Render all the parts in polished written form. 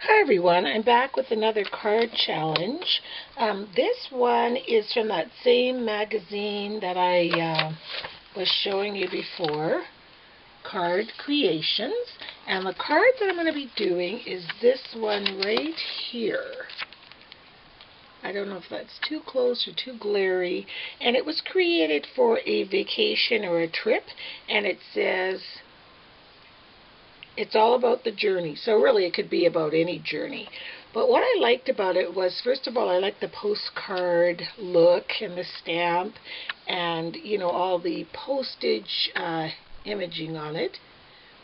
Hi everyone, I'm back with another card challenge. This one is from that same magazine that I was showing you before, Card Creations. And the card that I'm going to be doing is this one right here. I don't know if that's too close or too glary. And it was created for a vacation or a trip, and it says it's all about the journey. So really it could be about any journey. But what I liked about it was, first of all, I liked the postcard look and the stamp and, you know, all the postage imaging on it.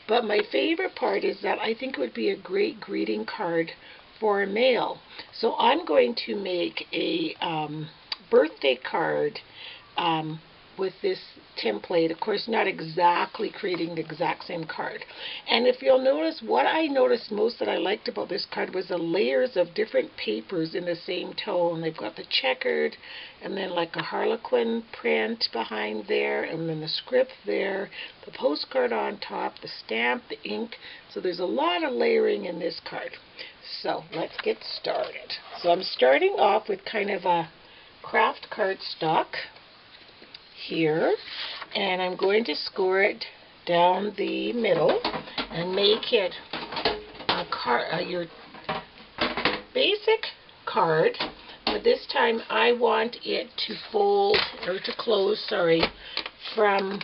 But my favorite part is that I think it would be a great greeting card for mail. So I'm going to make a birthday card with this template. Of course, not exactly creating the exact same card. And if you'll notice, what I noticed most that I liked about this card was the layers of different papers in the same tone. They've got the checkered, and then like a harlequin print behind there, and then the script there, the postcard on top, the stamp, the ink. So there's a lot of layering in this card. So let's get started. So I'm starting off with kind of a craft cardstock here, and I'm going to score it down the middle and make it your basic card, but this time I want it to fold, or to close, sorry, from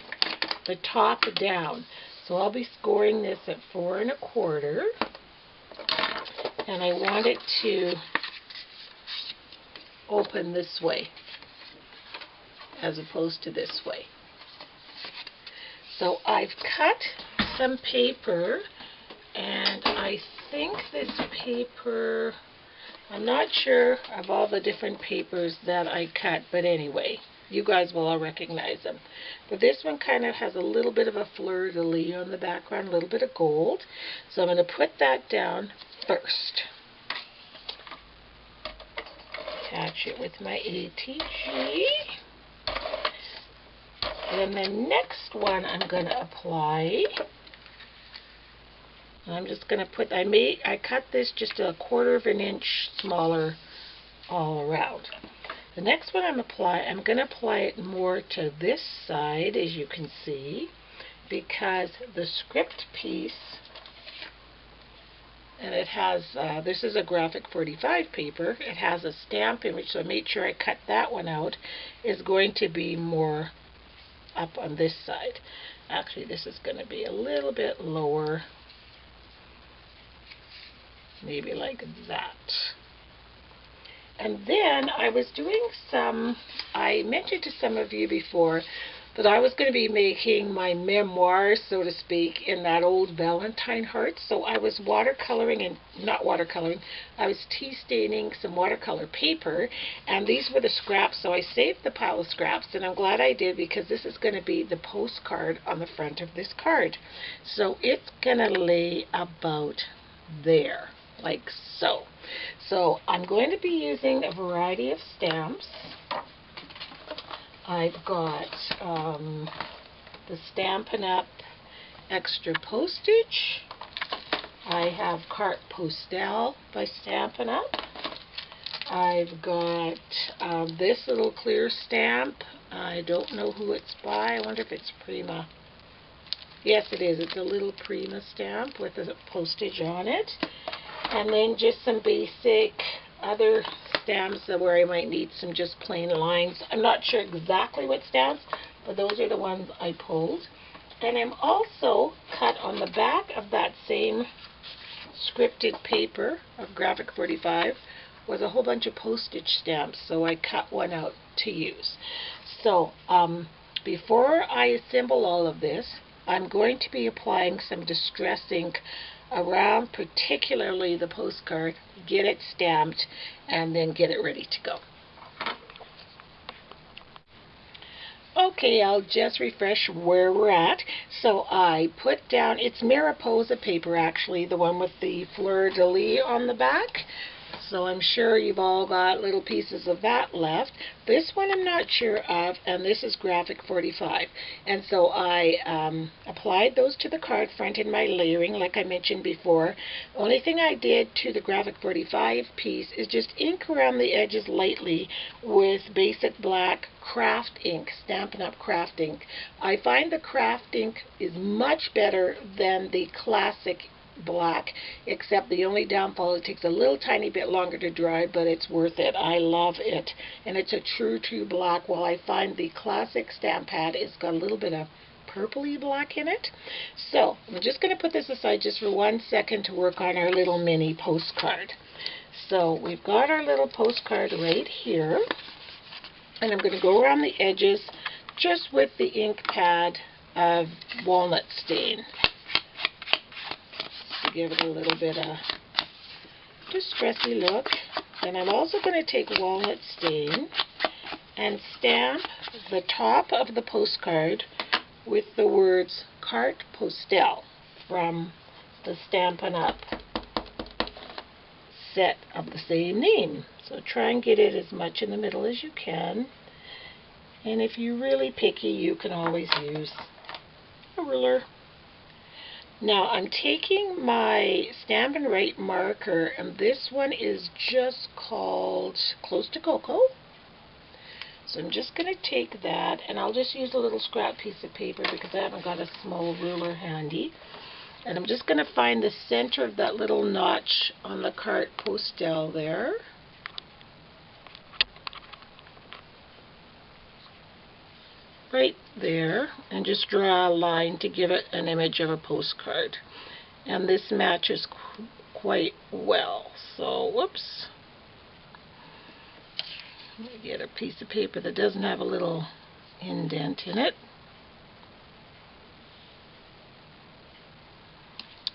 the top down. So I'll be scoring this at 4 1/4, and I want it to open this way as opposed to this way. So I've cut some paper, and I think this paper, I'm not sure of all the different papers that I cut, but anyway, you guys will all recognize them. But this one kind of has a little bit of a fleur-de-lis on the background, a little bit of gold. So I'm going to put that down first. Attach it with my ATG. And then the next one I'm going to apply, I'm just going to put, I cut this just 1/4 inch smaller all around. The next one I'm going to apply it more to this side, as you can see, because the script piece, and it has, this is a graphic 45 paper, it has a stamp image, so I made sure I cut that one out, is going to be more up on this side. Actually, this is going to be a little bit lower, maybe like that. And then I was doing I mentioned to some of you before that I was going to be making my memoir, so to speak, in that old Valentine heart. So I was watercoloring, and not watercoloring, I was tea staining some watercolor paper, and these were the scraps. So I saved the pile of scraps, and I'm glad I did, because this is going to be the postcard on the front of this card. So it's going to lay about there, like so. So I'm going to be using a variety of stamps. I've got the Stampin' Up! Extra Postage. I have Carte Postale by Stampin' Up! I've got this little clear stamp. I don't know who it's by. I wonder if it's Prima. Yes, it is. It's a little Prima stamp with the postage on it. And then just some basic other stamps where I might need some just plain lines. I'm not sure exactly what stamps, but those are the ones I pulled. And I'm also cut on the back of that same scripted paper of graphic 45 was a whole bunch of postage stamps, so I cut one out to use. So before I assemble all of this, I'm going to be applying some distress ink around particularly the postcard, get it stamped, and then get it ready to go. Okay, I'll just refresh where we're at. So I put down, it's Mariposa paper actually, the one with the fleur-de-lis on the back. So I'm sure you've all got little pieces of that left. This one I'm not sure of, and this is graphic 45. And so I applied those to the card front in my layering, like I mentioned before. Only thing I did to the graphic 45 piece is just ink around the edges lightly with basic black craft ink, Stampin' Up! Craft ink. I find the craft ink is much better than the classic black, except the only downfall, it takes a little tiny bit longer to dry, but it's worth it. I love it, and it's a true black, while I find the classic stamp pad has got a little bit of purpley black in it. So I'm just going to put this aside just for 1 second to work on our little mini postcard. So we've got our little postcard right here, and I'm going to go around the edges just with the ink pad of walnut stain. Give it a little bit of distressy look. Then I'm also going to take walnut stain and stamp the top of the postcard with the words Carte Postale from the Stampin' Up! Set of the same name. So try and get it as much in the middle as you can. And if you're really picky, you can always use a ruler. Now I'm taking my Stampin' Right marker, and this one is just called Close to Cocoa. So I'm just going to take that, and I'll just use a little scrap piece of paper because I haven't got a small ruler handy. And I'm just going to find the center of that little notch on the Carte Postale there. Right there, and just draw a line to give it an image of a postcard. And this matches quite well. So, whoops. Let me get a piece of paper that doesn't have a little indent in it.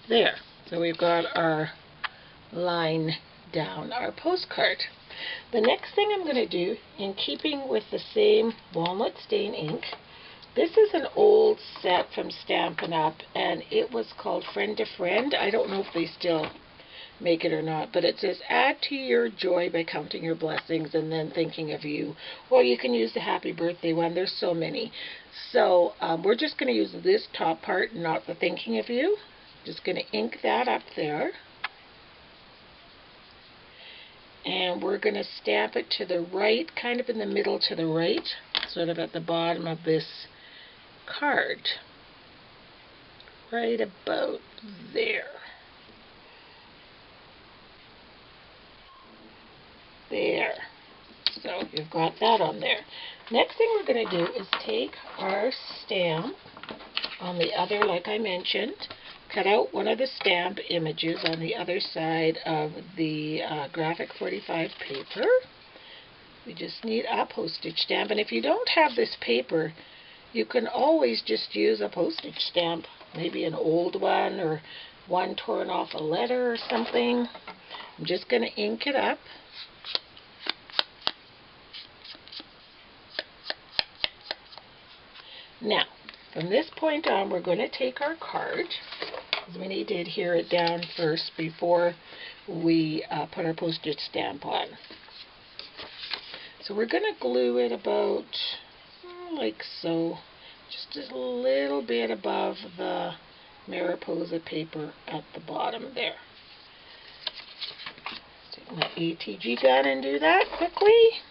There. So we've got our line down our postcard. The next thing I'm going to do, in keeping with the same walnut stain ink, this is an old set from Stampin' Up! And it was called Friend to Friend. I don't know if they still make it or not, but it says, add to your joy by counting your blessings and then thinking of you. Or you can use the happy birthday one. There's so many. So we're just going to use this top part, not the thinking of you. Just going to ink that up there. And we're going to stamp it to the right, kind of in the middle to the right, sort of at the bottom of this card. Right about there. There. So you've got that on there. Next thing we're going to do is take our stamp on the other, like I mentioned, cut out one of the stamp images on the other side of the graphic 45 paper. We just need a postage stamp, and if you don't have this paper, you can always just use a postage stamp, maybe an old one or one torn off a letter or something. I'm just going to ink it up. Now, from this point on, we're going to take our card, because we need to adhere it down first before we put our postage stamp on. So we're going to glue it about like so, just a little bit above the Mariposa paper at the bottom there. Take my ATG gun and do that quickly.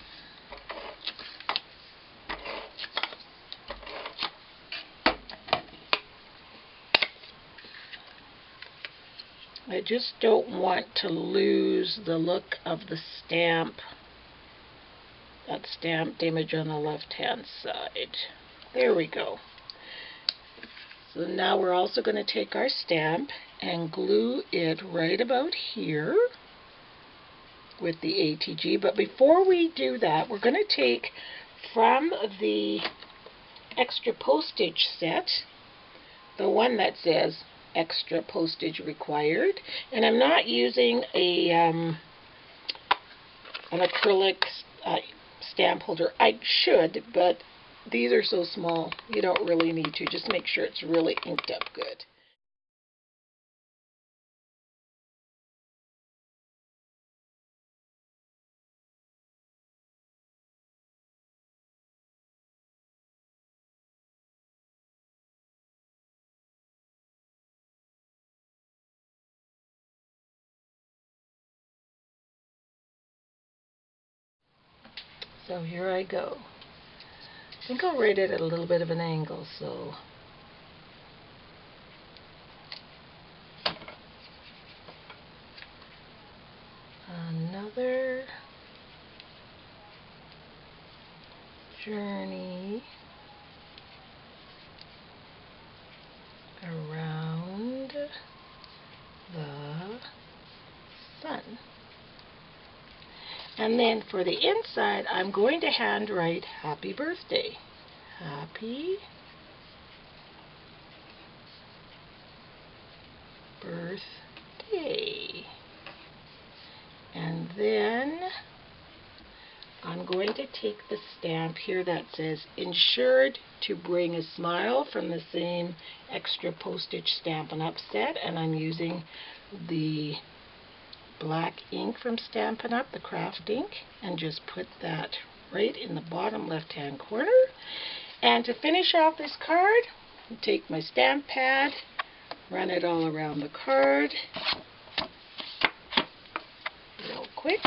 I just don't want to lose the look of the stamp, that stamped image on the left-hand side. There we go. So now we're also going to take our stamp and glue it right about here with the ATG. But before we do that, we're going to take from the extra postage set, the one that says extra postage required, and I'm not using an acrylic stamp holder. I should, but these are so small you don't really need to. Just make sure it's really inked up good. So here I go. I think I'll write it at a little bit of an angle, so another journey around the sun. And then for the inside, I'm going to handwrite happy birthday. Happy birthday. And then I'm going to take the stamp here that says insured to bring a smile from the same extra postage Stampin' Up set, and I'm using the black ink from Stampin' Up, the craft ink, and just put that right in the bottom left-hand corner. And to finish off this card, take my stamp pad, run it all around the card real quick,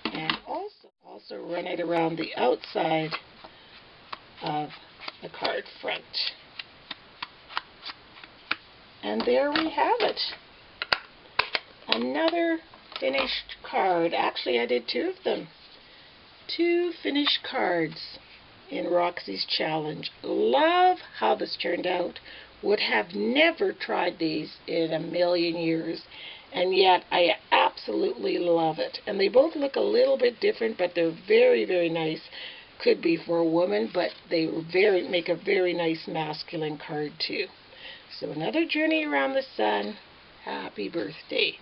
and also run it around the outside of the card front. And there we have it. Another finished card. Actually, I did two of them. Two finished cards in Roxy's challenge. Love how this turned out. Would have never tried these in a million years, and yet I absolutely love it. And they both look a little bit different, but they're very, very nice. Could be for a woman, but they make a very nice masculine card too. So another journey around the sun. Happy birthday.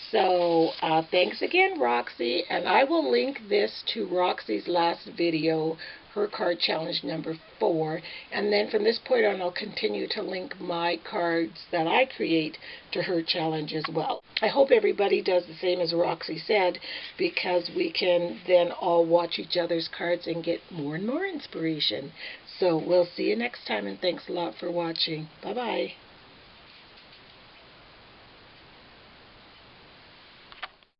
So thanks again, Roxy, and I will link this to Roxy's last video, her card challenge number 4, and then from this point on I'll continue to link my cards that I create to her challenge as well. I hope everybody does the same as Roxy said, because we can then all watch each other's cards and get more and more inspiration. So we'll see you next time, and thanks a lot for watching. Bye-bye.